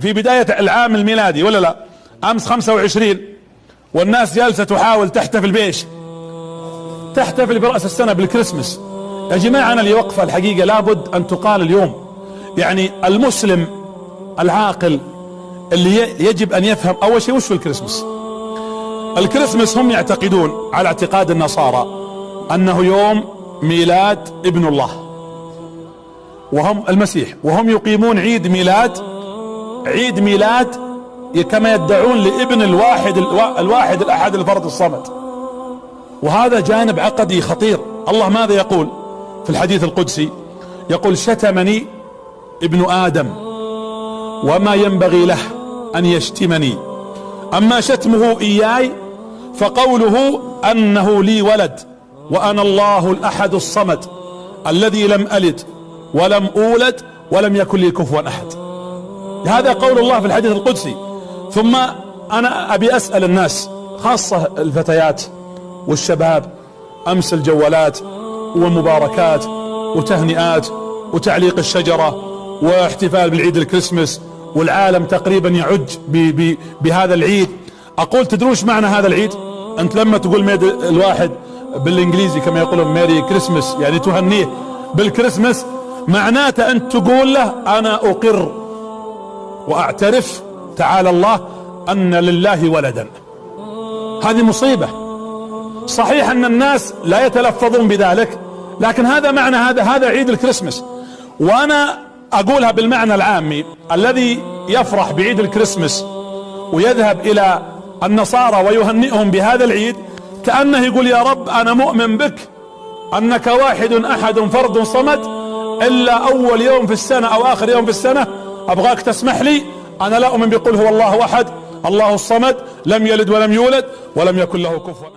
في بداية العام الميلادي ولا لا؟ امس 25 والناس جالسة تحاول تحتفل بايش؟ تحتفل برأس السنة بالكريسماس. يا جماعة انا اللي وقفة الحقيقة لابد ان تقال اليوم، يعني المسلم العاقل اللي يجب ان يفهم اول شيء وش الكريسماس. الكريسماس هم يعتقدون على اعتقاد النصارى انه يوم ميلاد ابن الله وهم المسيح، وهم يقيمون عيد ميلاد كما يدعون لابن الواحد الاحد الفرد الصمد. وهذا جانب عقدي خطير. الله ماذا يقول في الحديث القدسي؟ يقول شتمني ابن آدم وما ينبغي له أن يشتمني، أما شتمه إياي فقوله أنه لي ولد وأنا الله الأحد الصمد الذي لم ألد ولم أولد ولم يكن لي كفوا أحد. هذا قول الله في الحديث القدسي. ثم أنا أبي أسأل الناس خاصة الفتيات والشباب، أمس الجوالات ومباركات وتهنئات وتعليق الشجرة واحتفال بالعيد الكريسماس، والعالم تقريبا يعج بهذا العيد. أقول تدروش معنى هذا العيد؟ أنت لما تقول الواحد بالإنجليزي كما يقولون ميري كريسماس، يعني تهنيه بالكريسماس، معناته أنت تقول له أنا أقر وأعترف تعالى الله أن لله ولدا. هذه مصيبة. صحيح أن الناس لا يتلفظون بذلك، لكن هذا معنى هذا عيد الكريسماس. وأنا أقولها بالمعنى العامي، الذي يفرح بعيد الكريسماس ويذهب إلى النصارى ويهنئهم بهذا العيد كأنه يقول يا رب أنا مؤمن بك أنك واحد أحد فرد صمد، إلا أول يوم في السنة أو آخر يوم في السنة أبغاك تسمح لي، أنا لا أؤمن بقول هو الله أحد الله الصمد لم يلد ولم يولد ولم يكن له كفوا.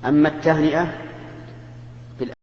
أما التهنئة